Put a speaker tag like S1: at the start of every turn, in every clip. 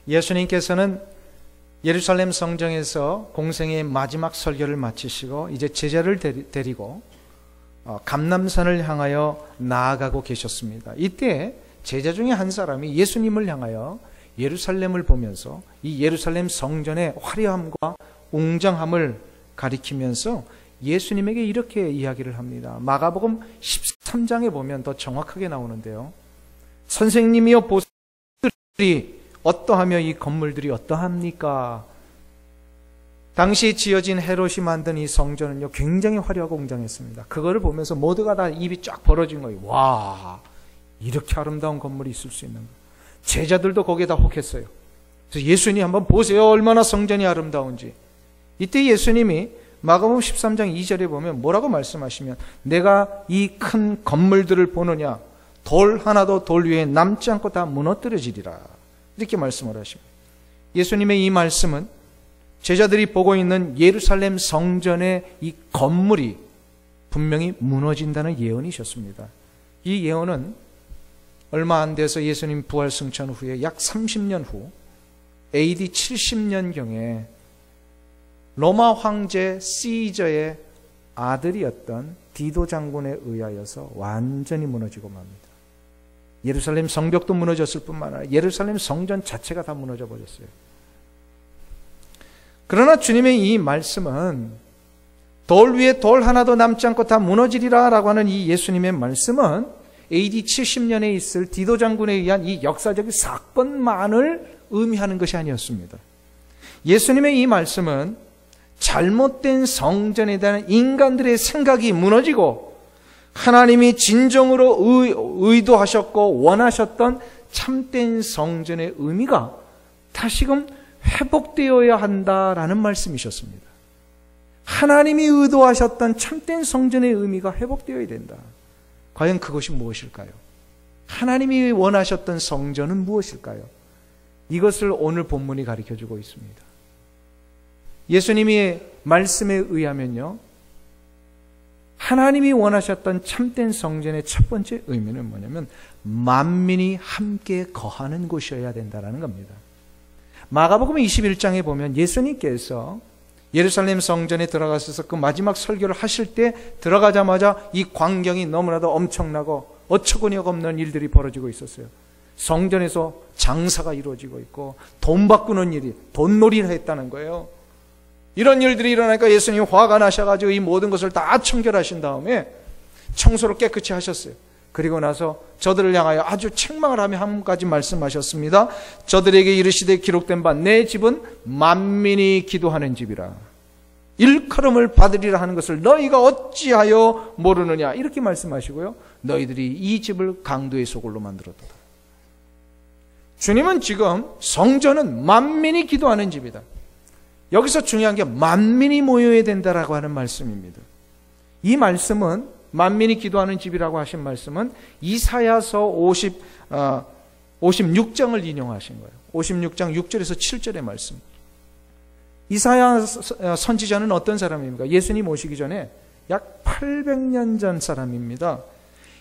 S1: 예수님께서는 예루살렘 성정에서 공생의 마지막 설교를 마치시고 이제 제자를 데리고 감람산을 향하여 나아가고 계셨습니다. 이때 제자 중에 한 사람이 예수님을 향하여 예루살렘을 보면서 이 예루살렘 성전의 화려함과 웅장함을 가리키면서 예수님에게 이렇게 이야기를 합니다. 마가복음 13장에 보면 더 정확하게 나오는데요. 선생님이여 보시리 어떠하며 이 건물들이 어떠합니까? 당시 지어진 헤롯이 만든 이 성전은요 굉장히 화려하고 웅장했습니다. 그거를 보면서 모두가 다 입이 쫙 벌어진 거예요. 와, 이렇게 아름다운 건물이 있을 수 있는가. 제자들도 거기에 다 혹했어요. 그래서 예수님 한번 보세요. 얼마나 성전이 아름다운지. 이때 예수님이 마가복음 13장 2절에 보면 뭐라고 말씀하시면 내가 이 큰 건물들을 보느냐 돌 하나도 돌 위에 남지 않고 다 무너뜨려지리라. 이렇게 말씀을 하십니다. 예수님의 이 말씀은 제자들이 보고 있는 예루살렘 성전의 이 건물이 분명히 무너진다는 예언이셨습니다. 이 예언은 얼마 안 돼서 예수님 부활 승천 후에 약 30년 후 AD 70년경에 로마 황제 시저의 아들이었던 디도 장군에 의하여서 완전히 무너지고 맙니다. 예루살렘 성벽도 무너졌을 뿐만 아니라 예루살렘 성전 자체가 다 무너져 버렸어요. 그러나 주님의 이 말씀은 돌 위에 돌 하나도 남지 않고 다 무너지리라 라고 하는 이 예수님의 말씀은 AD 70년에 있을 디도 장군에 의한 이 역사적 사건만을 의미하는 것이 아니었습니다. 예수님의 이 말씀은 잘못된 성전에 대한 인간들의 생각이 무너지고 하나님이 진정으로 의도하셨고 원하셨던 참된 성전의 의미가 다시금 회복되어야 한다라는 말씀이셨습니다. 하나님이 의도하셨던 참된 성전의 의미가 회복되어야 된다. 과연 그것이 무엇일까요? 하나님이 원하셨던 성전은 무엇일까요? 이것을 오늘 본문이 가르쳐주고 있습니다. 예수님이 말씀에 의하면요, 하나님이 원하셨던 참된 성전의 첫 번째 의미는 뭐냐면 만민이 함께 거하는 곳이어야 된다는 겁니다. 마가복음 21장에 보면 예수님께서 예루살렘 성전에 들어가셔서 그 마지막 설교를 하실 때 들어가자마자 이 광경이 너무나도 엄청나고 어처구니가 없는 일들이 벌어지고 있었어요. 성전에서 장사가 이루어지고 있고 돈 바꾸는 일이 돈놀이를 했다는 거예요. 이런 일들이 일어나니까 예수님이 화가 나셔가지고 이 모든 것을 다 청결하신 다음에 청소를 깨끗이 하셨어요. 그리고 나서 저들을 향하여 아주 책망을 하며 한 가지 말씀하셨습니다. 저들에게 이르시되 기록된 바 내 집은 만민이 기도하는 집이라. 일컬음을 받으리라 하는 것을 너희가 어찌하여 모르느냐. 이렇게 말씀하시고요. 너희들이 이 집을 강도의 소굴로 만들었다. 주님은 지금 성전은 만민이 기도하는 집이다. 여기서 중요한 게 만민이 모여야 된다라고 하는 말씀입니다. 이 말씀은 만민이 기도하는 집이라고 하신 말씀은 이사야서 56장을 인용하신 거예요. 56장 6절에서 7절의 말씀. 이사야 선지자는 어떤 사람입니까? 예수님 오시기 전에 약 800년 전 사람입니다.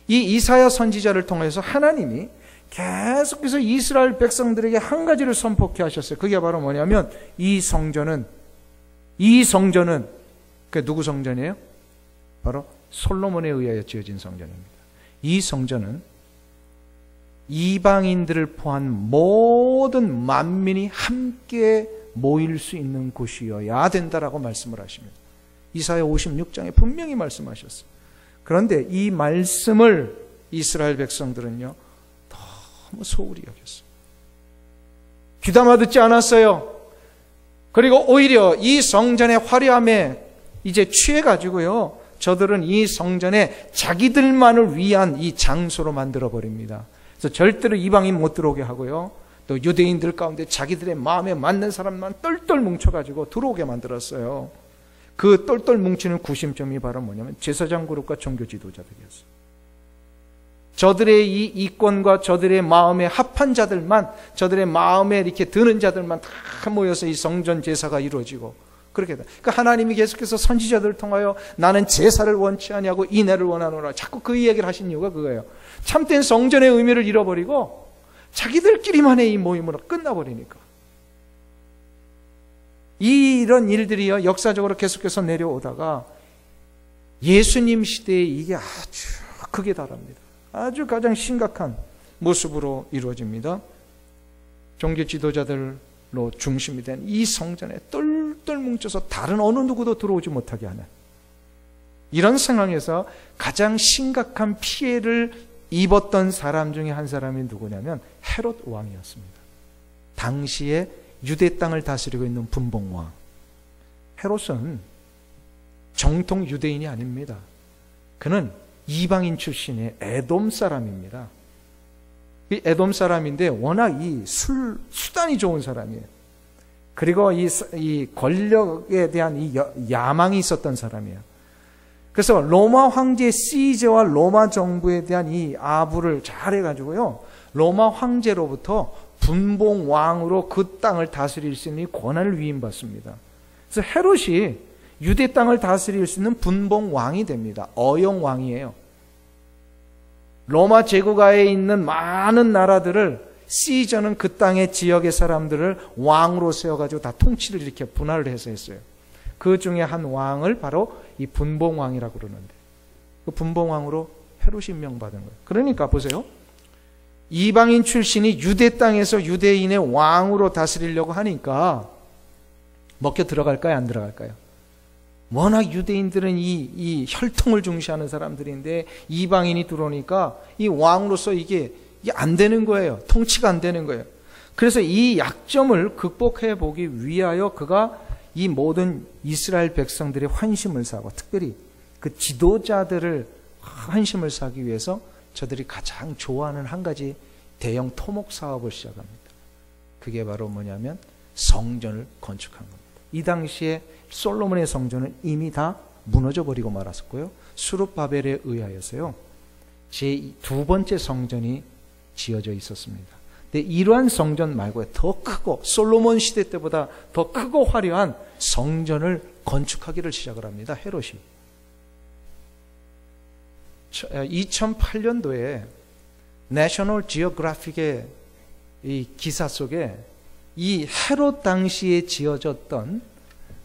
S1: 이 이사야 선지자를 통해서 하나님이 계속해서 이스라엘 백성들에게 한 가지를 선포케 하셨어요. 그게 바로 뭐냐면 이 성전은 그 누구 성전이에요? 바로 솔로몬에 의하여 지어진 성전입니다. 이 성전은 이방인들을 포함한 모든 만민이 함께 모일 수 있는 곳이어야 된다라고 말씀을 하십니다. 이사야 56장에 분명히 말씀하셨어요. 그런데 이 말씀을 이스라엘 백성들은요 너무 소홀히 여겼어요. 귀담아 듣지 않았어요. 그리고 오히려 이 성전의 화려함에 이제 취해가지고요 저들은 이 성전에 자기들만을 위한 이 장소로 만들어버립니다. 그래서 절대로 이방인 못 들어오게 하고요. 또 유대인들 가운데 자기들의 마음에 맞는 사람만 똘똘 뭉쳐가지고 들어오게 만들었어요. 그 똘똘 뭉치는 구심점이 바로 뭐냐면 제사장 그룹과 종교 지도자들이었어요. 저들의 이 이권과 저들의 마음에 합한 자들만, 저들의 마음에 이렇게 드는 자들만 다 모여서 이 성전 제사가 이루어지고 그렇게 돼. 그러니까 하나님이 계속해서 선지자들을 통하여 나는 제사를 원치 아니하고 인애를 원하노라. 자꾸 그 얘기를 하신 이유가 그거예요. 참된 성전의 의미를 잃어버리고 자기들끼리만의 이 모임으로 끝나버리니까. 이런 일들이요 역사적으로 계속해서 내려오다가 예수님 시대에 이게 아주 크게 달합니다. 아주 가장 심각한 모습으로 이루어집니다. 종교 지도자들로 중심이 된 이 성전에 똘똘 뭉쳐서 다른 어느 누구도 들어오지 못하게 하는 이런 상황에서 가장 심각한 피해를 입었던 사람 중에 한 사람이 누구냐면 헤롯 왕이었습니다. 당시에 유대 땅을 다스리고 있는 분봉왕. 헤롯은 정통 유대인이 아닙니다. 그는 이방인 출신의 에돔 사람입니다. 이 에돔 사람인데 워낙 이 수단이 좋은 사람이에요. 그리고 이 권력에 대한 이 야망이 있었던 사람이에요. 그래서 로마 황제 시저와 로마 정부에 대한 이 아부를 잘 해가지고요, 로마 황제로부터 분봉 왕으로 그 땅을 다스릴 수 있는 권한을 위임받습니다. 그래서 헤롯이 유대 땅을 다스릴 수 있는 분봉 왕이 됩니다. 어용 왕이에요. 로마 제국하에 있는 많은 나라들을 시저는 그 땅의 지역의 사람들을 왕으로 세워가지고 다 통치를 이렇게 분할을 해서 했어요. 그 중에 한 왕을 바로 이 분봉 왕이라고 그러는데, 그 분봉 왕으로 헤롯이 임명받은 거예요. 그러니까 보세요. 이방인 출신이 유대 땅에서 유대인의 왕으로 다스리려고 하니까 먹혀 들어갈까요? 안 들어갈까요? 워낙 유대인들은 이 혈통을 중시하는 사람들인데 이방인이 들어오니까 이 왕으로서 이게 안 되는 거예요. 통치가 안 되는 거예요. 그래서 이 약점을 극복해 보기 위하여 그가 이 모든 이스라엘 백성들의 환심을 사고, 특별히 그 지도자들을 환심을 사기 위해서 저들이 가장 좋아하는 한 가지 대형 토목 사업을 시작합니다. 그게 바로 뭐냐면 성전을 건축한 겁니다. 이 당시에 솔로몬의 성전은 이미 다 무너져 버리고 말았었고요, 수룹바벨에 의하여서요 제2 번째 성전이 지어져 있었습니다. 근데 이러한 성전 말고 더 크고 솔로몬 시대 때보다 더 크고 화려한 성전을 건축하기를 시작을 합니다. 헤롯이 2008년도에 내셔널 지오그래픽의 이 기사 속에 이 헤롯 당시에 지어졌던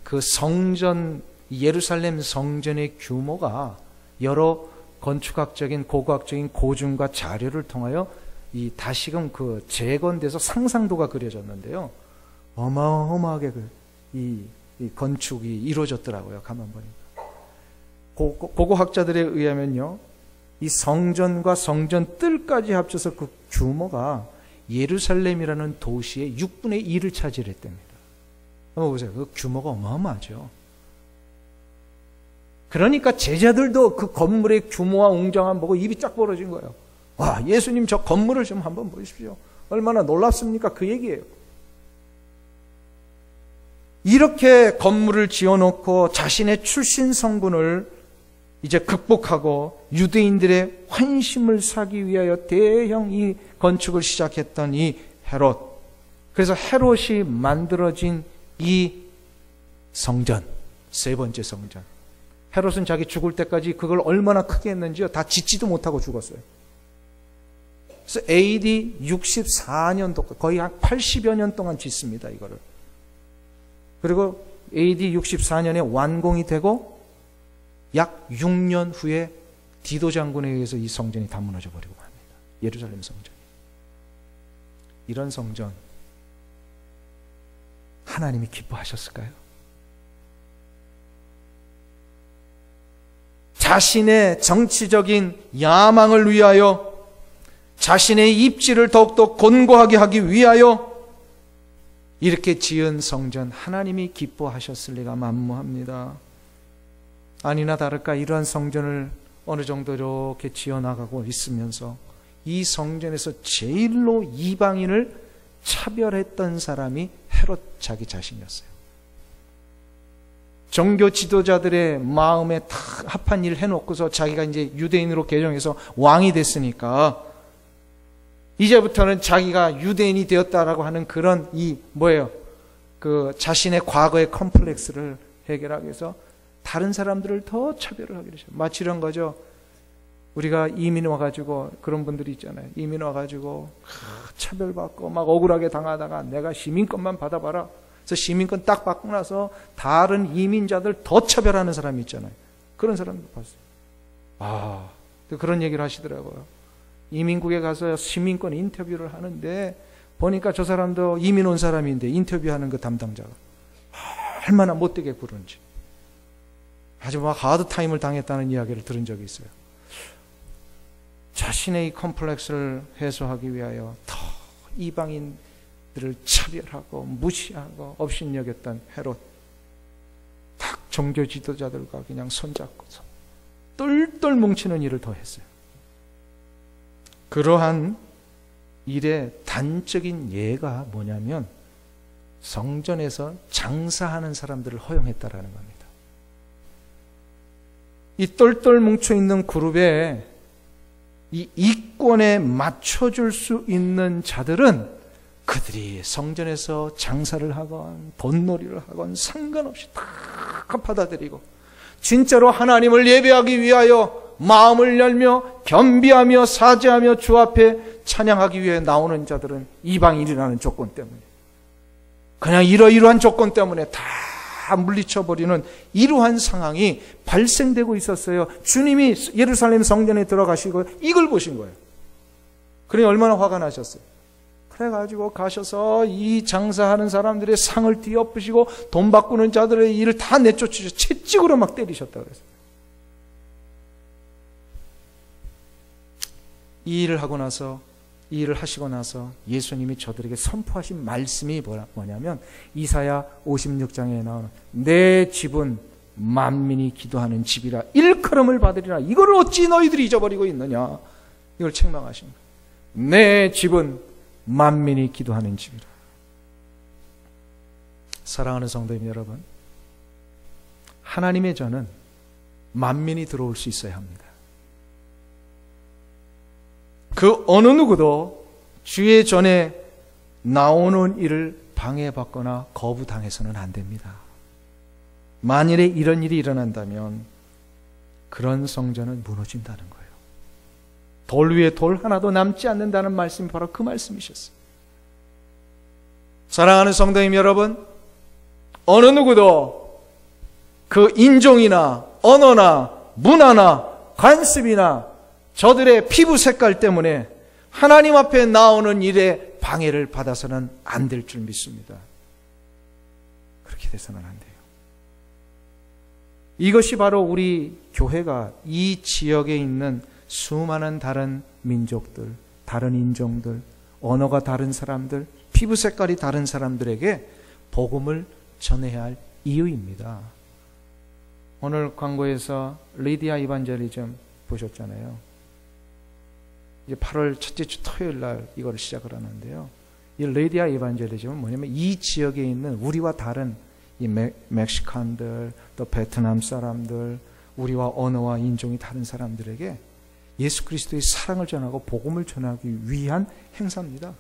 S1: 그 성전, 예루살렘 성전의 규모가 여러 건축학적인 고고학적인 고증과 자료를 통하여 이 다시금 그 재건돼서 상상도가 그려졌는데요, 어마어마하게 이 건축이 이루어졌더라고요. 가만 보니까 고고학자들에 의하면요, 이 성전과 성전 뜰까지 합쳐서 그 규모가 예루살렘이라는 도시의 6분의 1을 차지했답니다. 한번 보세요. 그 규모가 어마어마하죠. 그러니까 제자들도 그 건물의 규모와 웅장함 보고 입이 쫙 벌어진 거예요. 와, 예수님 저 건물을 좀 한번 보십시오. 얼마나 놀랍습니까? 그 얘기예요. 이렇게 건물을 지어놓고 자신의 출신 성분을 이제 극복하고 유대인들의 환심을 사기 위하여 대형 이 건축을 시작했던 이 헤롯. 그래서 헤롯이 만들어진 이 성전, 세 번째 성전. 헤롯은 자기 죽을 때까지 그걸 얼마나 크게 했는지요, 다 짓지도 못하고 죽었어요. 그래서 AD 64년도, 거의 한 80여 년 동안 짓습니다, 이거를. 그리고 AD 64년에 완공이 되고 약 6년 후에 디도 장군에 의해서 이 성전이 다 무너져 버리고 맙니다. 예루살렘 성전이. 이런 성전 하나님이 기뻐하셨을까요? 자신의 정치적인 야망을 위하여, 자신의 입지를 더욱더 곤고하게 하기 위하여 이렇게 지은 성전, 하나님이 기뻐하셨을 리가 만무합니다. 아니나 다를까 이러한 성전을 어느 정도 이렇게 지어나가고 있으면서 이 성전에서 제일로 이방인을 차별했던 사람이 헤롯 자기 자신이었어요. 종교 지도자들의 마음에 다 합한 일을 해놓고서 자기가 이제 유대인으로 개종해서 왕이 됐으니까 이제부터는 자기가 유대인이 되었다라고 하는 그런 그 자신의 과거의 컴플렉스를 해결하기 위해서 다른 사람들을 더 차별을 하게 되죠. 마치 이런 거죠. 우리가 이민 와가지고 그런 분들이 있잖아요. 이민 와가지고 차별받고 막 억울하게 당하다가 내가 시민권만 받아봐라, 그래서 시민권 딱 받고 나서 다른 이민자들 더 차별하는 사람이 있잖아요. 그런 사람도 봤어요. 그런 얘기를 하시더라고요. 이민국에 가서 시민권 인터뷰를 하는데 보니까 저 사람도 이민 온 사람인데 인터뷰하는 그 담당자가 얼마나 못되게 굴은지 아주 막 하드타임을 당했다는 이야기를 들은 적이 있어요. 자신의 이 컴플렉스를 해소하기 위하여 더 이방인들을 차별하고 무시하고 업신여겼던 헤롯, 딱 종교 지도자들과 그냥 손잡고서 똘똘 뭉치는 일을 더 했어요. 그러한 일의 단적인 예가 뭐냐면 성전에서 장사하는 사람들을 허용했다라는 겁니다. 이 똘똘 뭉쳐있는 그룹에 이 이권에 맞춰줄 수 있는 자들은 그들이 성전에서 장사를 하건 돈놀이를 하건 상관없이 다 받아들이고 진짜로 하나님을 예배하기 위하여 마음을 열며 겸비하며 사죄하며 주 앞에 찬양하기 위해 나오는 자들은 이방인이라는 조건 때문에 그냥 이러이러한 조건 때문에 다 물리쳐버리는 이러한 상황이 발생되고 있었어요. 주님이 예루살렘 성전에 들어가시고 이걸 보신 거예요. 그러니 얼마나 화가 나셨어요. 그래가지고 가셔서 이 장사하는 사람들의 상을 뒤엎으시고 돈 바꾸는 자들의 일을 다 내쫓으셔서 채찍으로 막 때리셨다고 그랬어요. 이 일을 하고 나서 이 일을 하시고 나서 예수님이 저들에게 선포하신 말씀이 뭐냐면 이사야 56장에 나오는 내 집은 만민이 기도하는 집이라 일컬음을 받으리라. 이걸 어찌 너희들이 잊어버리고 있느냐. 이걸 책망하신 거예요. 내 집은 만민이 기도하는 집이라. 사랑하는 성도님 여러분, 하나님의 전은 만민이 들어올 수 있어야 합니다. 그 어느 누구도 주의 전에 나오는 일을 방해받거나 거부당해서는 안 됩니다. 만일에 이런 일이 일어난다면 그런 성전은 무너진다는 거예요. 돌 위에 돌 하나도 남지 않는다는 말씀이 바로 그 말씀이셨어요. 사랑하는 성도님 여러분, 어느 누구도 그 인종이나 언어나 문화나 관습이나 저들의 피부 색깔 때문에 하나님 앞에 나오는 일에 방해를 받아서는 안 될 줄 믿습니다. 그렇게 돼서는 안 돼요. 이것이 바로 우리 교회가 이 지역에 있는 수많은 다른 민족들, 다른 인종들, 언어가 다른 사람들, 피부 색깔이 다른 사람들에게 복음을 전해야 할 이유입니다. 오늘 광고에서 리디아 이반젤리즘 보셨잖아요. 이제 8월 첫째 주 토요일 날 이걸 시작을 하는데요. 이 리디아 이반젤리즘은 뭐냐면 이 지역에 있는 우리와 다른 이 멕시칸들, 또 베트남 사람들, 우리와 언어와 인종이 다른 사람들에게 예수 그리스도의 사랑을 전하고 복음을 전하기 위한 행사입니다.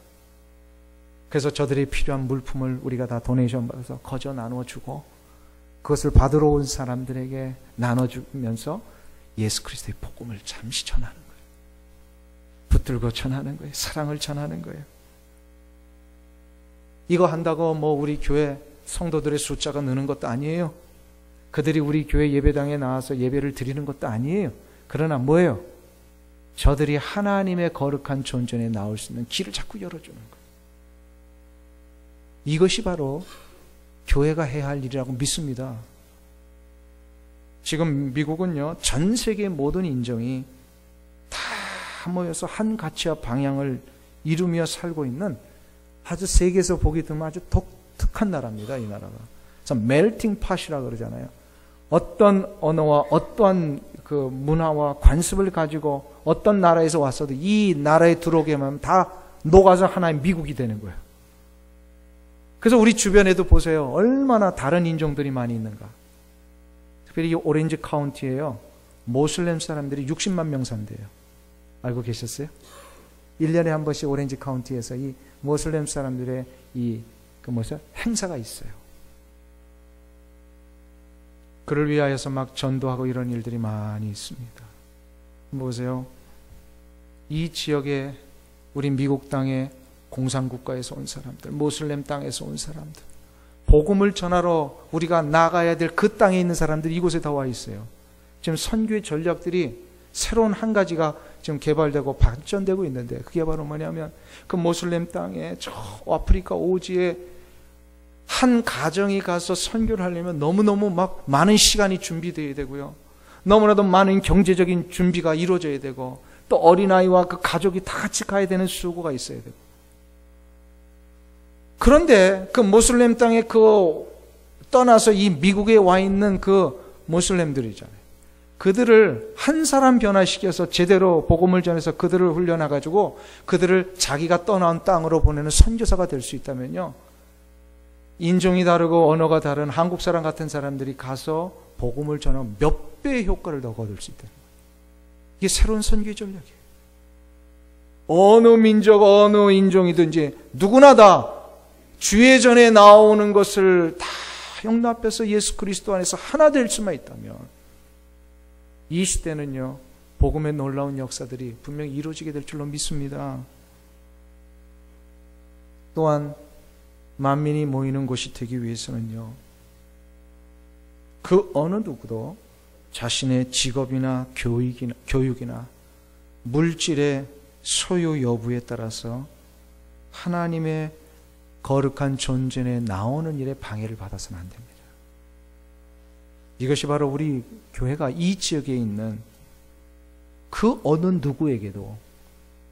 S1: 그래서 저들이 필요한 물품을 우리가 다 도네이션 받아서 거저 나눠주고 그것을 받으러 온 사람들에게 나눠주면서 예수 그리스도의 복음을 잠시 전하는 거예요. 붙들고 전하는 거예요. 사랑을 전하는 거예요. 이거 한다고 뭐 우리 교회 성도들의 숫자가 느는 것도 아니에요. 그들이 우리 교회 예배당에 나와서 예배를 드리는 것도 아니에요. 그러나 뭐예요? 저들이 하나님의 거룩한 존전에 나올 수 있는 길을 자꾸 열어주는 거예요. 이것이 바로 교회가 해야 할 일이라고 믿습니다. 지금 미국은요, 전 세계 모든 인종이 다 모여서 한 가치와 방향을 이루며 살고 있는 아주 세계에서 보기 드문 아주 독특한 나라입니다. 이 나라가. 그래서 멜팅 팟이라고 그러잖아요. 어떤 언어와 어떠한 그 문화와 관습을 가지고 어떤 나라에서 왔어도 이 나라에 들어오게 하면 다 녹아서 하나의 미국이 되는 거예요. 그래서 우리 주변에도 보세요. 얼마나 다른 인종들이 많이 있는가. 특별히 이 오렌지 카운티에요. 모슬렘 사람들이 60만 명 산대요. 알고 계셨어요? 1년에 한 번씩 오렌지 카운티에서 이 모슬렘 사람들의 행사가 있어요. 그를 위하여서 막 전도하고 이런 일들이 많이 있습니다. 보세요. 이 지역에 우리 미국 땅에 공산국가에서 온 사람들, 모슬렘 땅에서 온 사람들, 복음을 전하러 우리가 나가야 될 그 땅에 있는 사람들이 이곳에 다 와 있어요. 지금 선교의 전략들이 새로운 한 가지가 지금 개발되고 발전되고 있는데, 그게 바로 뭐냐면 그 모슬렘 땅에 저 아프리카 오지에 한 가정이 가서 선교를 하려면 너무너무 막 많은 시간이 준비되어야 되고요. 너무나도 많은 경제적인 준비가 이루어져야 되고, 또 어린아이와 그 가족이 다 같이 가야 되는 수고가 있어야 되고. 그런데 그 모슬렘 땅에 떠나서 이 미국에 와 있는 그 모슬렘들이잖아요. 그들을 한 사람 변화시켜서 제대로 복음을 전해서 그들을 훈련해가지고 그들을 자기가 떠나온 땅으로 보내는 선교사가 될 수 있다면요, 인종이 다르고 언어가 다른 한국 사람 같은 사람들이 가서 복음을 전하면 몇 배의 효과를 더 거둘 수 있다는 거예요. 이게 새로운 선교 전략이에요. 어느 민족, 어느 인종이든지 누구나 다 주의 전에 나오는 것을 다 용납해서 예수 그리스도 안에서 하나 될 수만 있다면 이 시대는요, 복음의 놀라운 역사들이 분명히 이루어지게 될 줄로 믿습니다. 또한 만민이 모이는 곳이 되기 위해서는요, 그 어느 누구도 자신의 직업이나 교육이나 물질의 소유 여부에 따라서 하나님의 거룩한 존재에 나오는 일에 방해를 받아서는 안 됩니다. 이것이 바로 우리 교회가 이 지역에 있는 그 어느 누구에게도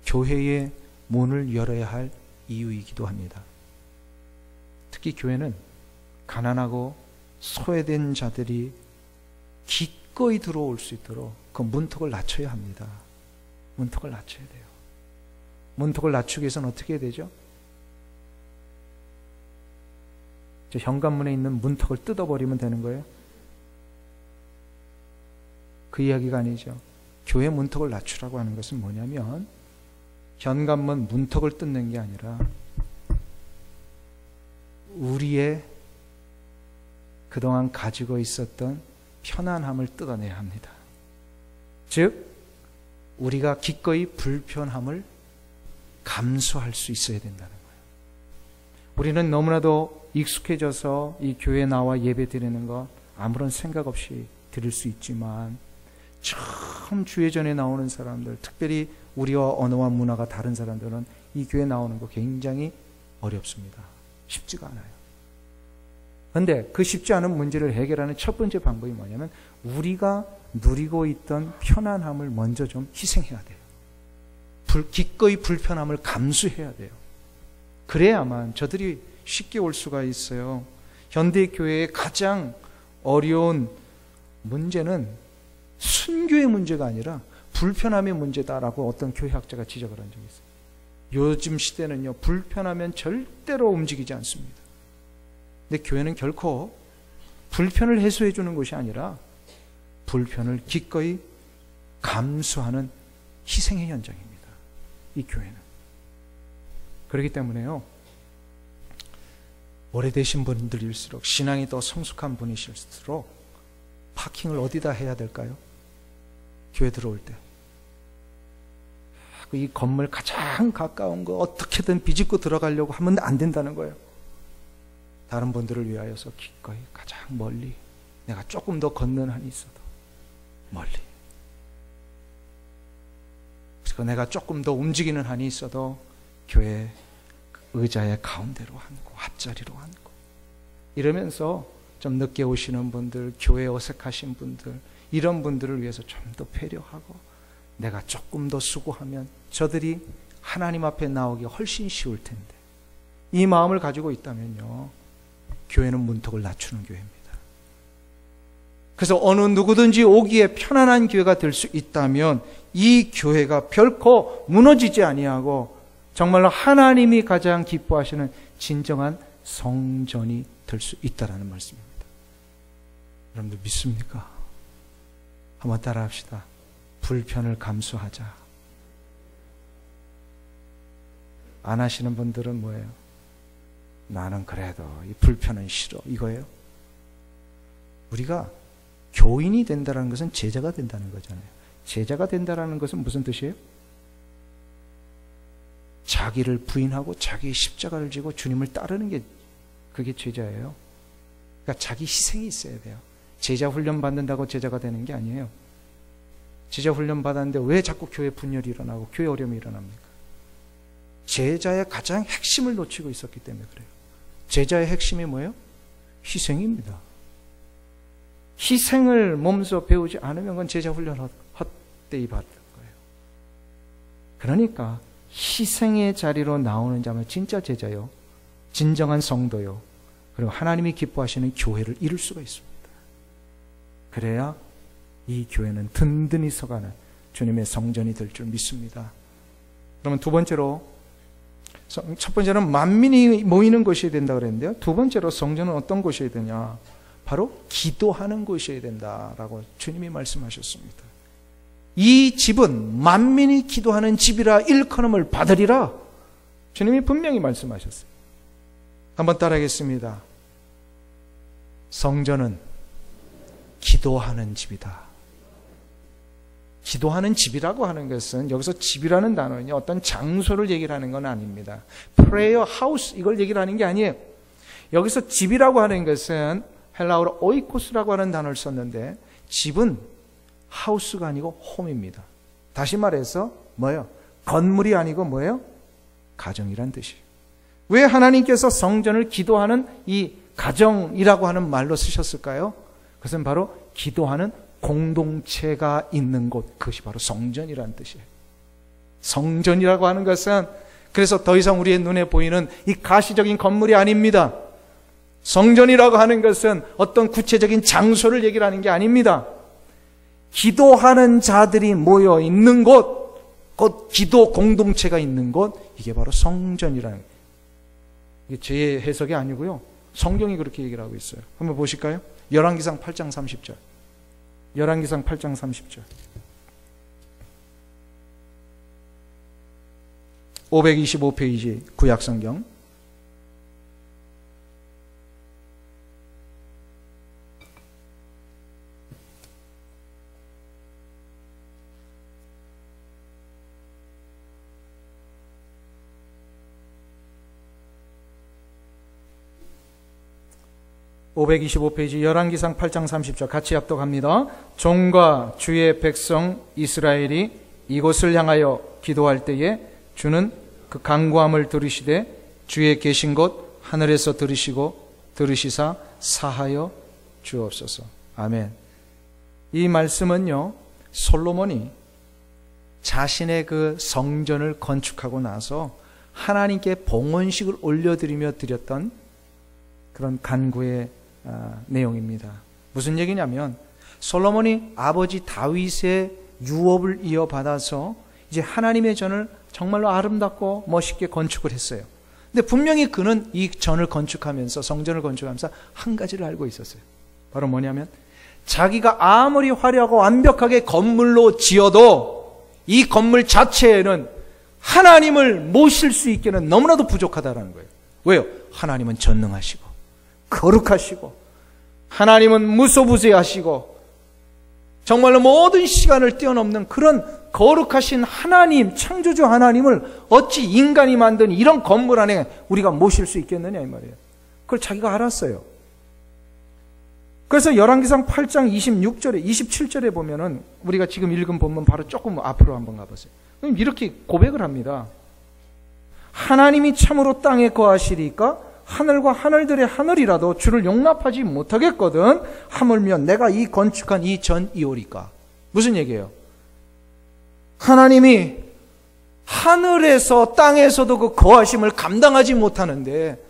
S1: 교회의 문을 열어야 할 이유이기도 합니다. 특히 교회는 가난하고 소외된 자들이 기꺼이 들어올 수 있도록 그 문턱을 낮춰야 합니다. 문턱을 낮춰야 돼요. 문턱을 낮추기 위해서는 어떻게 해야 되죠? 저 현관문에 있는 문턱을 뜯어버리면 되는 거예요? 그 이야기가 아니죠. 교회 문턱을 낮추라고 하는 것은 뭐냐면 현관문 문턱을 뜯는 게 아니라 우리의 그동안 가지고 있었던 편안함을 뜯어내야 합니다. 즉 우리가 기꺼이 불편함을 감수할 수 있어야 된다는 거예요. 우리는 너무나도 익숙해져서 이 교회에 나와 예배 드리는 것 아무런 생각 없이 드릴 수 있지만, 처음 주의 전에 나오는 사람들, 특별히 우리와 언어와 문화가 다른 사람들은 이 교회에 나오는 거 굉장히 어렵습니다. 쉽지가 않아요. 그런데 그 쉽지 않은 문제를 해결하는 첫 번째 방법이 뭐냐면 우리가 누리고 있던 편안함을 먼저 좀 희생해야 돼요. 기꺼이 불편함을 감수해야 돼요. 그래야만 저들이 쉽게 올 수가 있어요. 현대 교회의 가장 어려운 문제는 순교의 문제가 아니라 불편함의 문제다라고 어떤 교회학자가 지적을 한 적이 있어요. 요즘 시대는요, 불편하면 절대로 움직이지 않습니다. 근데 교회는 결코 불편을 해소해 주는 것이 아니라 불편을 기꺼이 감수하는 희생의 현장입니다. 이 교회는. 그렇기 때문에요, 오래되신 분들일수록, 신앙이 더 성숙한 분이실수록 파킹을 어디다 해야 될까요? 교회 들어올 때. 이 건물 가장 가까운 거 어떻게든 비집고 들어가려고 하면 안 된다는 거예요. 다른 분들을 위하여서 기꺼이 가장 멀리, 내가 조금 더 걷는 한이 있어도 멀리, 그리고 내가 조금 더 움직이는 한이 있어도 교회 의자의 가운데로 앉고 앞자리로 앉고, 이러면서 좀 늦게 오시는 분들, 교회 어색하신 분들, 이런 분들을 위해서 좀 더 배려하고 내가 조금 더 수고하면 저들이 하나님 앞에 나오기가 훨씬 쉬울 텐데, 이 마음을 가지고 있다면요, 교회는 문턱을 낮추는 교회입니다. 그래서 어느 누구든지 오기에 편안한 교회가 될 수 있다면 이 교회가 결코 무너지지 아니하고 정말로 하나님이 가장 기뻐하시는 진정한 성전이 될 수 있다라는 말씀입니다. 여러분들 믿습니까? 한번 따라합시다. 불편을 감수하자. 안 하시는 분들은 뭐예요? 나는 그래도 이 불편은 싫어, 이거예요. 우리가 교인이 된다는 것은 제자가 된다는 거잖아요. 제자가 된다는 것은 무슨 뜻이에요? 자기를 부인하고 자기의 십자가를 지고 주님을 따르는 게, 그게 제자예요. 그러니까 자기 희생이 있어야 돼요. 제자 훈련 받는다고 제자가 되는 게 아니에요. 제자 훈련 받았는데 왜 자꾸 교회 분열이 일어나고 교회 어려움이 일어납니까? 제자의 가장 핵심을 놓치고 있었기 때문에 그래요. 제자의 핵심이 뭐예요? 희생입니다. 희생을 몸소 배우지 않으면 그건 제자 훈련 헛되이 받는 거예요. 그러니까 희생의 자리로 나오는 자면 진짜 제자요, 진정한 성도요, 그리고 하나님이 기뻐하시는 교회를 이룰 수가 있습니다. 그래야 이 교회는 든든히 서가는 주님의 성전이 될 줄 믿습니다. 그러면 두 번째로, 첫 번째는 만민이 모이는 곳이어야 된다 그랬는데요, 두 번째로 성전은 어떤 곳이어야 되냐? 바로 기도하는 곳이어야 된다라고 주님이 말씀하셨습니다. 이 집은 만민이 기도하는 집이라 일컬음을 받으리라 주님이 분명히 말씀하셨어요. 한번 따라하겠습니다. 성전은 기도하는 집이다. 기도하는 집이라고 하는 것은 여기서 집이라는 단어는 어떤 장소를 얘기를 하는 건 아닙니다. prayer house 이걸 얘기를 하는 게 아니에요. 여기서 집이라고 하는 것은 헬라어로 오이코스라고 하는 단어를 썼는데 집은 하우스가 아니고 홈입니다. 다시 말해서 뭐예요? 건물이 아니고 뭐예요? 가정이란 뜻이에요. 왜 하나님께서 성전을 기도하는 이 가정이라고 하는 말로 쓰셨을까요? 그것은 바로 기도하는 공동체가 있는 곳, 그것이 바로 성전이라는 뜻이에요. 성전이라고 하는 것은 그래서 더 이상 우리의 눈에 보이는 이 가시적인 건물이 아닙니다. 성전이라고 하는 것은 어떤 구체적인 장소를 얘기를 하는 게 아닙니다. 기도하는 자들이 모여 있는 곳, 곧 기도 공동체가 있는 곳, 이게 바로 성전이라는 거예요. 이게 제 해석이 아니고요, 성경이 그렇게 얘기를 하고 있어요. 한번 보실까요? 열왕기상 8장 30절. 열왕기상 8장 30절. 525페이지 구약성경. (525페이지) 열왕기상 8장 30절 같이 합독합니다. 종과 주의 백성 이스라엘이 이곳을 향하여 기도할 때에 주는 그 간구함을 들으시되 주의 계신 곳 하늘에서 들으시사 사하여 주옵소서. 아멘. 이 말씀은요, 솔로몬이 자신의 그 성전을 건축하고 나서 하나님께 봉헌식을 올려드리며 드렸던 그런 간구의 내용입니다. 무슨 얘기냐면 솔로몬이 아버지 다윗의 유업을 이어받아서 이제 하나님의 전을 정말로 아름답고 멋있게 건축을 했어요. 근데 분명히 그는 이 전을 건축하면서, 성전을 건축하면서 한 가지를 알고 있었어요. 바로 뭐냐면 자기가 아무리 화려하고 완벽하게 건물로 지어도 이 건물 자체에는 하나님을 모실 수 있기는 너무나도 부족하다는 거예요. 왜요? 하나님은 전능하시고 거룩하시고 하나님은 무소부재하시고 정말로 모든 시간을 뛰어넘는 그런 거룩하신 하나님, 창조주 하나님을 어찌 인간이 만든 이런 건물 안에 우리가 모실 수 있겠느냐 이 말이에요. 그걸 자기가 알았어요. 그래서 열왕기상 8장 26절에 27절에 보면은 우리가 지금 읽은 본문 바로 조금 앞으로 한번 가보세요. 이렇게 고백을 합니다. 하나님이 참으로 땅에 거하시리까 하늘과 하늘들의 하늘이라도 주를 용납하지 못하겠거든 하물며 내가 이 건축한 이 전이오리까. 무슨 얘기예요? 하나님이 하늘에서 땅에서도 그 거하심을 감당하지 못하는데,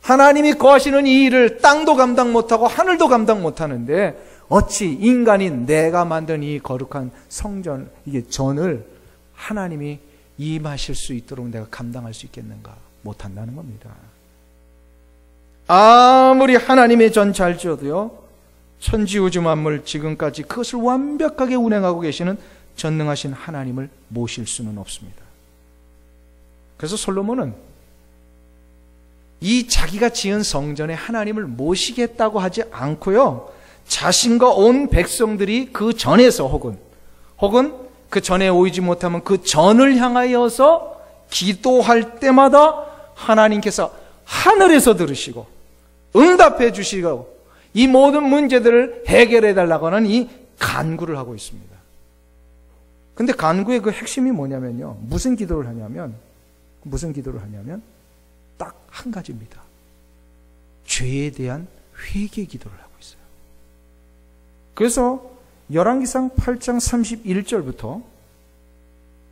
S1: 하나님이 거하시는 이 일을 땅도 감당 못하고 하늘도 감당 못하는데 어찌 인간인 내가 만든 이 거룩한 성전, 이게 전을 하나님이 임하실 수 있도록 내가 감당할 수 있겠는가? 못한다는 겁니다. 아무리 하나님의 전 잘 지어도요, 천지우주 만물 지금까지 그것을 완벽하게 운행하고 계시는 전능하신 하나님을 모실 수는 없습니다. 그래서 솔로몬은 이 자기가 지은 성전에 하나님을 모시겠다고 하지 않고요, 자신과 온 백성들이 그 전에서 혹은 그 전에 오이지 못하면 그 전을 향하여서 기도할 때마다 하나님께서 하늘에서 들으시고 응답해 주시고 이 모든 문제들을 해결해 달라고 하는 이 간구를 하고 있습니다. 근데 간구의 그 핵심이 뭐냐면요. 무슨 기도를 하냐면 딱 한 가지입니다. 죄에 대한 회개 기도를 하고 있어요. 그래서 열왕기상 8장 31절부터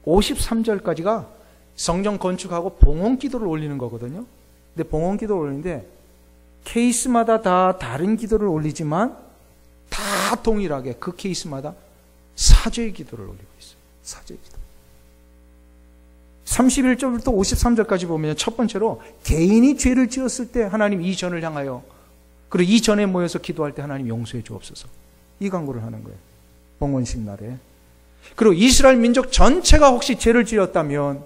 S1: 53절까지가 성전 건축하고 봉헌 기도를 올리는 거거든요. 근데 봉헌 기도를 올리는데 케이스마다 다 다른 기도를 올리지만 다 동일하게 그 케이스마다 사죄의 기도를 올리고 있어요. 사죄의 기도. 31절부터 53절까지 보면 첫 번째로 개인이 죄를 지었을 때 하나님 이 전을 향하여, 그리고 이 전에 모여서 기도할 때 하나님 용서해 주옵소서, 이 간구를 하는 거예요. 봉헌식 날에. 그리고 이스라엘 민족 전체가 혹시 죄를 지었다면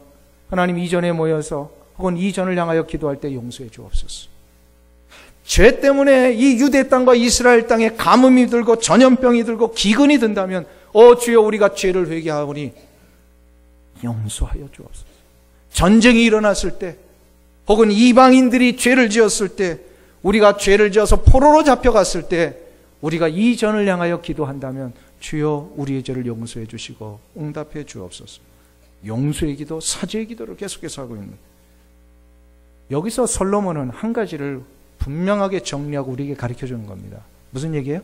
S1: 하나님 이 전에 모여서 혹은 이 전을 향하여 기도할 때 용서해 주옵소서. 죄 때문에 이 유대 땅과 이스라엘 땅에 가뭄이 들고 전염병이 들고 기근이 든다면 주여 우리가 죄를 회개하오니 용서하여 주옵소서. 전쟁이 일어났을 때 혹은 이방인들이 죄를 지었을 때, 우리가 죄를 지어서 포로로 잡혀갔을 때 우리가 이 전을 향하여 기도한다면 주여 우리의 죄를 용서해 주시고 응답해 주옵소서. 용서의 기도, 사죄의 기도를 계속해서 하고 있는 거예요. 여기서 솔로몬은 한 가지를 분명하게 정리하고 우리에게 가르쳐 주는 겁니다. 무슨 얘기예요?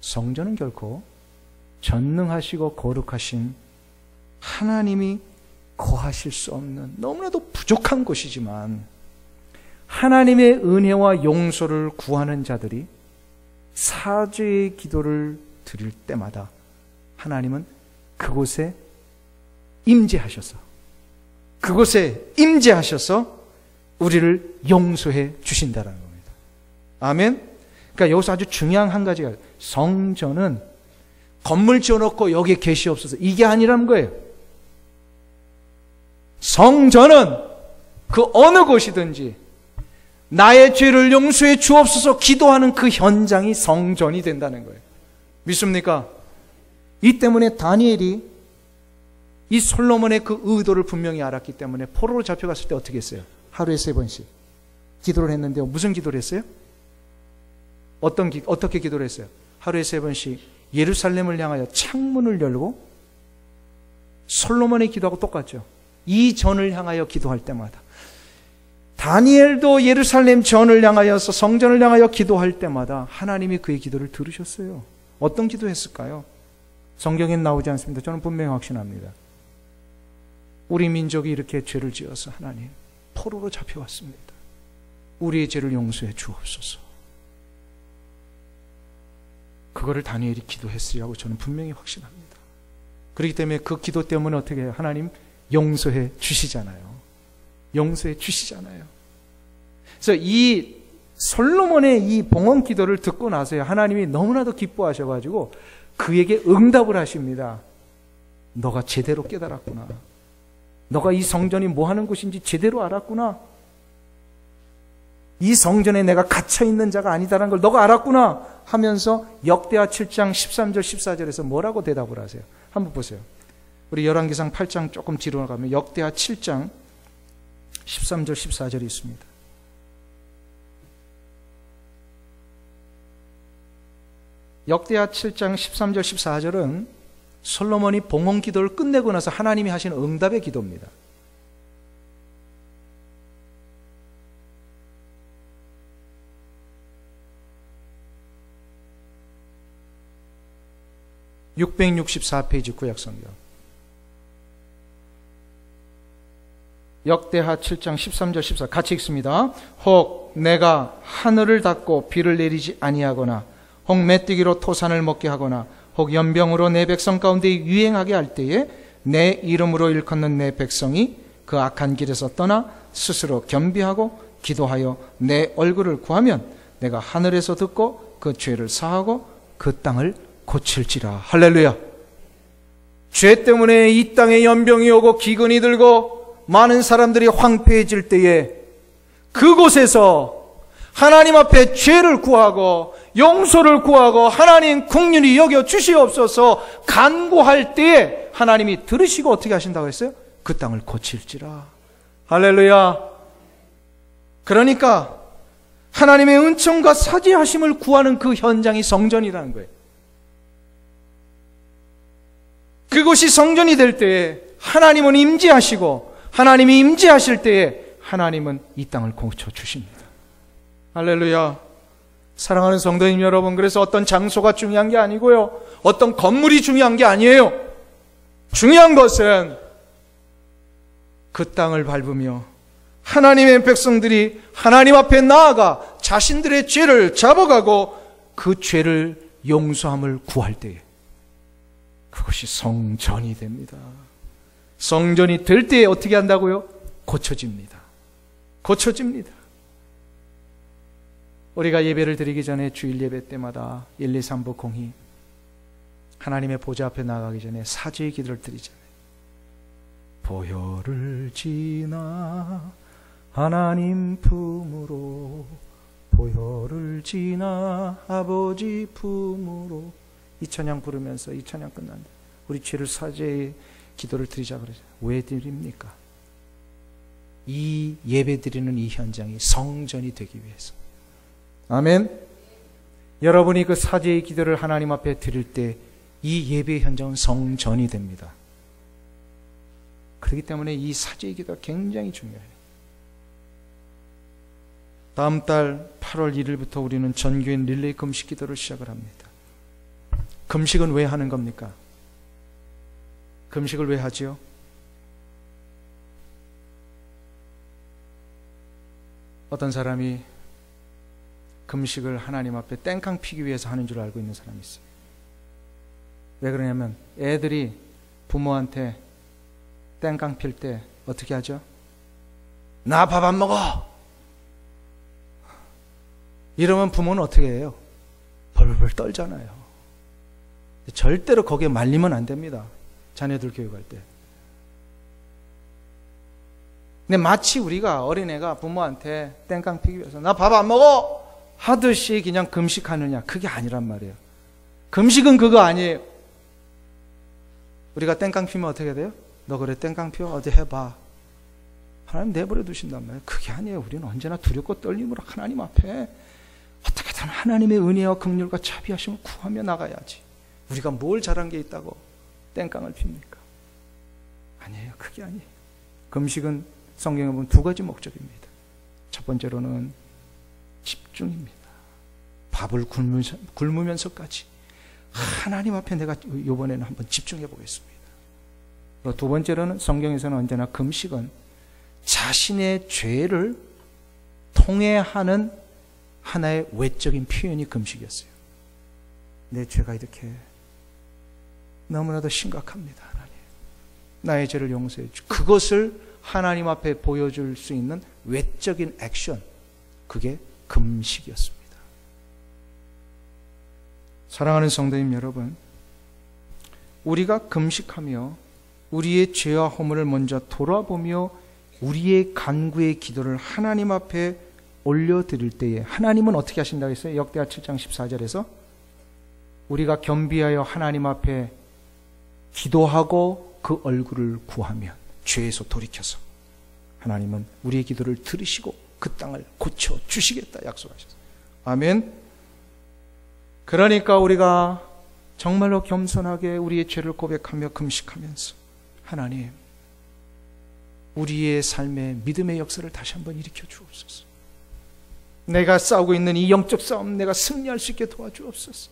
S1: 성전은 결코 전능하시고 거룩하신 하나님이 거하실 수 없는 너무나도 부족한 곳이지만 하나님의 은혜와 용서를 구하는 자들이 사죄의 기도를 드릴 때마다 하나님은 그곳에 임재하셔서 우리를 용서해 주신다는 겁니다. 아멘. 그러니까 여기서 아주 중요한 한 가지가, 성전은 건물 지어놓고 여기에 계시옵소서 이게 아니라는 거예요. 성전은 그 어느 곳이든지 나의 죄를 용서해 주옵소서 기도하는 그 현장이 성전이 된다는 거예요. 믿습니까? 이 때문에 다니엘이 이 솔로몬의 그 의도를 분명히 알았기 때문에 포로로 잡혀갔을 때 어떻게 했어요? 하루에 3번씩 기도를 했는데요. 무슨 기도를 했어요? 어떻게 기도를 했어요? 하루에 3번씩 예루살렘을 향하여 창문을 열고, 솔로몬의 기도하고 똑같죠. 이 전을 향하여 기도할 때마다, 다니엘도 예루살렘 전을 향하여서 성전을 향하여 기도할 때마다 하나님이 그의 기도를 들으셨어요. 어떤 기도했을까요? 성경엔 나오지 않습니다. 저는 분명히 확신합니다. 우리 민족이 이렇게 죄를 지어서 하나님 포로로 잡혀왔습니다. 우리의 죄를 용서해 주옵소서. 그거를 다니엘이 기도했으리라고 저는 분명히 확신합니다. 그렇기 때문에 그 기도 때문에 어떻게 해요? 하나님 용서해 주시잖아요. 용서해 주시잖아요. 그래서 이 솔로몬의 이 봉헌 기도를 듣고 나서야 하나님이 너무나도 기뻐하셔가지고 그에게 응답을 하십니다. 너가 제대로 깨달았구나. 너가 이 성전이 뭐 하는 곳인지 제대로 알았구나. 이 성전에 내가 갇혀있는 자가 아니다라는 걸 너가 알았구나 하면서 역대하 7장 13절 14절에서 뭐라고 대답을 하세요? 한번 보세요. 우리 열왕기상 8장 조금 뒤로 가면 역대하 7장 13절 14절이 있습니다. 역대하 7장 13절 14절은 솔로몬이 봉헌 기도를 끝내고 나서 하나님이 하신 응답의 기도입니다. (664페이지) 구약성경 역대하 7장 13절 14 같이 읽습니다. 혹 내가 하늘을 닫고 비를 내리지 아니하거나 혹 메뚜기로 토산을 먹게 하거나 혹 연병으로 내 백성 가운데 유행하게 할 때에 내 이름으로 일컫는 내 백성이 그 악한 길에서 떠나 스스로 겸비하고 기도하여 내 얼굴을 구하면 내가 하늘에서 듣고 그 죄를 사하고 그 땅을 고칠지라. 할렐루야. 죄 때문에 이 땅에 연병이 오고 기근이 들고 많은 사람들이 황폐해질 때에 그곳에서 하나님 앞에 죄를 구하고 용서를 구하고 하나님 긍휼히 여겨 주시옵소서 간구할 때에 하나님이 들으시고 어떻게 하신다고 했어요? 그 땅을 고칠지라. 할렐루야. 그러니까 하나님의 은총과 사지하심을 구하는 그 현장이 성전이라는 거예요. 그곳이 성전이 될 때에 하나님은 임재하시고, 하나님이 임재하실 때에 하나님은 이 땅을 고쳐주십니다. 할렐루야. 사랑하는 성도님 여러분, 그래서 어떤 장소가 중요한 게 아니고요, 어떤 건물이 중요한 게 아니에요. 중요한 것은 그 땅을 밟으며 하나님의 백성들이 하나님 앞에 나아가 자신들의 죄를 잡아가고 그 죄를 용서함을 구할 때에 그것이 성전이 됩니다. 성전이 될 때에 어떻게 한다고요? 고쳐집니다. 고쳐집니다. 우리가 예배를 드리기 전에 주일 예배 때마다 1, 2, 3부 공의 하나님의 보좌 앞에 나가기 전에 사죄의 기도를 드리잖아요. 보혈을 지나 하나님 품으로, 보혈을 지나 아버지 품으로, 이 찬양 부르면서 이 찬양 끝난다. 우리 죄를 사죄의 기도를 드리자 그러죠. 왜 드립니까? 이 예배 드리는 이 현장이 성전이 되기 위해서. 아멘. 여러분이 그 사죄의 기도를 하나님 앞에 드릴 때 이 예배 현장은 성전이 됩니다. 그렇기 때문에 이 사죄의 기도가 굉장히 중요해요. 다음 달 8월 1일부터 우리는 전교인 릴레이 금식 기도를 시작을 합니다. 금식은 왜 하는 겁니까? 금식을 왜 하지요? 어떤 사람이 금식을 하나님 앞에 땡깡 피기 위해서 하는 줄 알고 있는 사람이 있어요. 왜 그러냐면 애들이 부모한테 땡깡 필 때 어떻게 하죠? 나 밥 안 먹어! 이러면 부모는 어떻게 해요? 벌벌 떨잖아요. 절대로 거기에 말리면 안 됩니다. 자녀들 교육할 때. 근데 마치 우리가 어린애가 부모한테 땡깡 피기 위해서 나 밥 안 먹어! 하듯이 그냥 금식하느냐, 그게 아니란 말이에요. 금식은 그거 아니에요. 우리가 땡깡 피면 어떻게 돼요? 너 그래 땡깡 피워? 어디 해봐. 하나님 내버려 두신단 말이에요. 그게 아니에요. 우리는 언제나 두렵고 떨림으로 하나님 앞에 어떻게든 하나님의 은혜와 긍휼과 자비하심을 구하며 나가야지. 우리가 뭘 잘한 게 있다고 땡깡을 핍니까? 아니에요. 그게 아니에요. 금식은 성경에 보면 두 가지 목적입니다. 첫 번째로는 집중입니다. 밥을 굶으면서까지 하나님 앞에 내가 이번에는 한번 집중해 보겠습니다. 그리고 두 번째로는 성경에서는 언제나 금식은 자신의 죄를 통해 하는 하나의 외적인 표현이 금식이었어요. 내 죄가 이렇게 너무나도 심각합니다. 하나님, 나의 죄를 용서해 주. 그것을 하나님 앞에 보여줄 수 있는 외적인 액션, 그게 금식이었습니다. 사랑하는 성도님 여러분, 우리가 금식하며 우리의 죄와 허물을 먼저 돌아보며 우리의 간구의 기도를 하나님 앞에 올려드릴 때에 하나님은 어떻게 하신다고 했어요? 역대하 7장 14절에서 우리가 겸비하여 하나님 앞에 기도하고 그 얼굴을 구하면 죄에서 돌이켜서 하나님은 우리의 기도를 들으시고 그 땅을 고쳐주시겠다 약속하셨어요. 아멘. 그러니까 우리가 정말로 겸손하게 우리의 죄를 고백하며 금식하면서 하나님, 우리의 삶에 믿음의 역사를 다시 한번 일으켜 주옵소서. 내가 싸우고 있는 이 영적 싸움 내가 승리할 수 있게 도와주옵소서.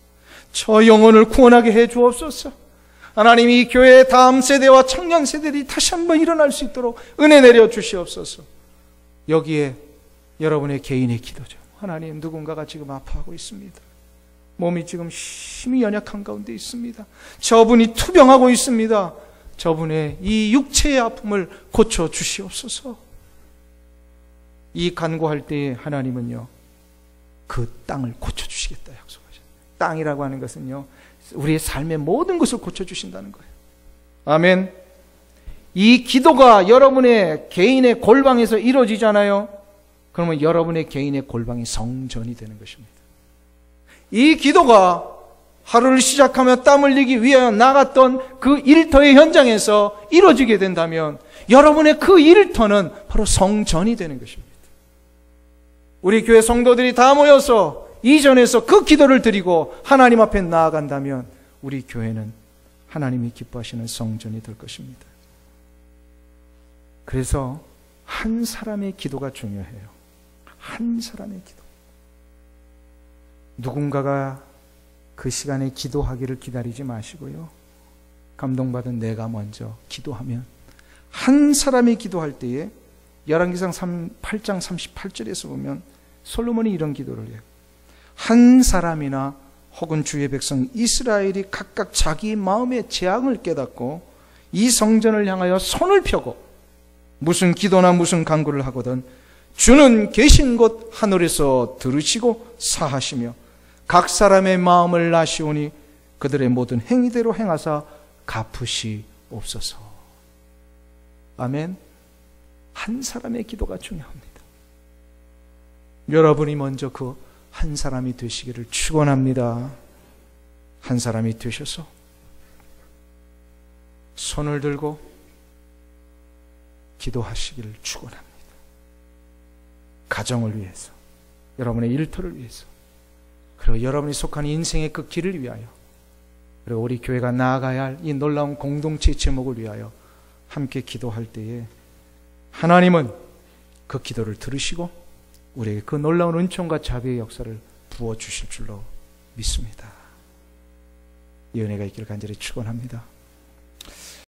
S1: 저 영혼을 구원하게 해 주옵소서. 하나님, 이 교회의 다음 세대와 청년 세대들이 다시 한번 일어날 수 있도록 은혜 내려 주시옵소서. 여기에 여러분의 개인의 기도죠. 하나님, 누군가가 지금 아파하고 있습니다. 몸이 지금 심히 연약한 가운데 있습니다. 저분이 투병하고 있습니다. 저분의 이 육체의 아픔을 고쳐 주시옵소서. 이 간구할 때에 하나님은요, 그 땅을 고쳐 주시겠다 약속하셨어요. 땅이라고 하는 것은요, 우리의 삶의 모든 것을 고쳐 주신다는 거예요. 아멘. 이 기도가 여러분의 개인의 골방에서 이루어지잖아요. 그러면 여러분의 개인의 골방이 성전이 되는 것입니다. 이 기도가 하루를 시작하며 땀 흘리기 위하여 나갔던 그 일터의 현장에서 이루어지게 된다면 여러분의 그 일터는 바로 성전이 되는 것입니다. 우리 교회 성도들이 다 모여서 이전에서 그 기도를 드리고 하나님 앞에 나아간다면 우리 교회는 하나님이 기뻐하시는 성전이 될 것입니다. 그래서 한 사람의 기도가 중요해요. 한 사람의 기도. 누군가가 그 시간에 기도하기를 기다리지 마시고요. 감동받은 내가 먼저 기도하면, 한 사람이 기도할 때에 열왕기상 8장 38절에서 보면 솔로몬이 이런 기도를 해요. 한 사람이나 혹은 주의 백성 이스라엘이 각각 자기 마음의 재앙을 깨닫고 이 성전을 향하여 손을 펴고 무슨 기도나 무슨 간구를 하거든 주는 계신 곳 하늘에서 들으시고 사하시며 각 사람의 마음을 아시오니 그들의 모든 행위대로 행하사 갚으시옵소서. 아멘. 한 사람의 기도가 중요합니다. 여러분이 먼저 그 한 사람이 되시기를 축원합니다. 한 사람이 되셔서 손을 들고 기도하시기를 축원합니다. 가정을 위해서, 여러분의 일터를 위해서, 그리고 여러분이 속한 인생의 그 길을 위하여, 그리고 우리 교회가 나아가야 할 이 놀라운 공동체의 제목을 위하여 함께 기도할 때에 하나님은 그 기도를 들으시고 우리에게 그 놀라운 은총과 자비의 역사를 부어주실 줄로 믿습니다. 이 은혜가 있기를 간절히 축원합니다.